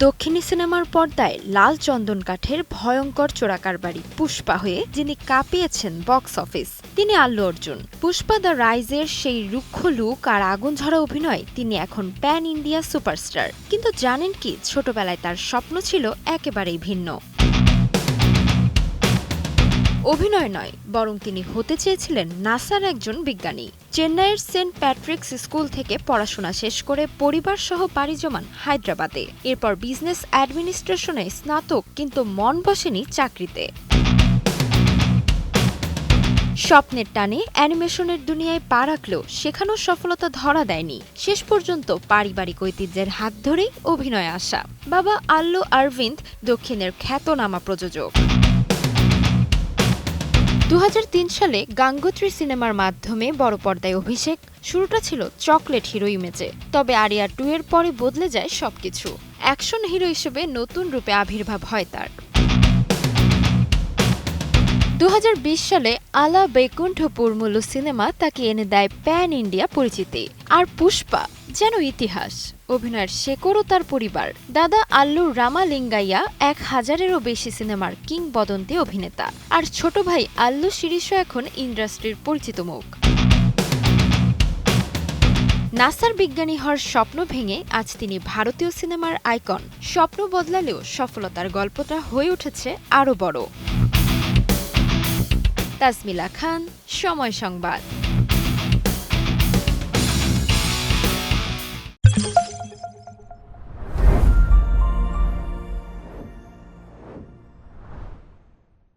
দক্ষিণী সিনেমার পর্দায় লাল চন্দন কাঠের ভয়ঙ্কর চোরাকারবারি পুষ্পা হয়ে যিনি কাঁপিয়েছেন বক্স অফিস, তিনি আল্লু অর্জুন। পুষ্পা দ্য রাইজের সেই রুক্ষ লুক আর আগুন ঝরা অভিনয়, তিনি এখন প্যান ইন্ডিয়া সুপারস্টার। কিন্তু জানেন কি, ছোটবেলায় তার স্বপ্ন ছিল একেবারেই ভিন্ন। অভিনয় নয়, বরং তিনি হতে চেয়েছিলেন নাসার একজন বিজ্ঞানী। চেন্নাইয়ের সেন্ট প্যাট্রিকস স্কুল থেকে পড়াশোনা শেষ করে পরিবার সহ পাড়ি জমান হায়দ্রাবাদে। এরপর বিজনেস অ্যাডমিনিস্ট্রেশনে স্নাতক, কিন্তু মন বসেনি চাকরিতে। স্বপ্নের টানে অ্যানিমেশনের দুনিয়ায় পা রাখলেও সেখানেও সফলতা ধরা দেয়নি। শেষ পর্যন্ত পারিবারিক ঐতিহ্যের হাত ধরেই অভিনয়ে আসা। বাবা আল্লু অরবিন্দ দক্ষিণের খ্যাতনামা প্রযোজক। 2003 সালে গাঙ্গোত্রী সিনেমার মাধ্যমে বড় পর্দায় অভিষেক। শুরুটা ছিল চকলেট হিরো ইমেজে, তবে আরিয়া 2 এর পরে বদলে যায় সবকিছু। অ্যাকশন হিরো হিসেবে নতুন রূপে আবির্ভাব হয় তার। 2020 সালে আলা বৈকুণ্ঠপুর মুলু সিনেমা তাকে এনে দেয় প্যান ইন্ডিয়া পরিচিতি। আর পুষ্পা যেন ইতিহাস। অভিনয়ের শেকড়ও তার পরিবার। দাদা আল্লু রামালিঙ্গাইয়া 1000-এরও বেশি সিনেমার কিংবদন্তি অভিনেতা, আর ছোট ভাই আল্লু শিরিষও এখন ইন্ডাস্ট্রির পরিচিত মুখ। নাসার বিজ্ঞানী হওয়ার স্বপ্ন ভেঙে আজ তিনি ভারতীয় সিনেমার আইকন। স্বপ্ন বদলালেও সফলতার গল্পটা হয়ে উঠেছে আরও বড়। তাসমিলা খান, সময় সংবাদ।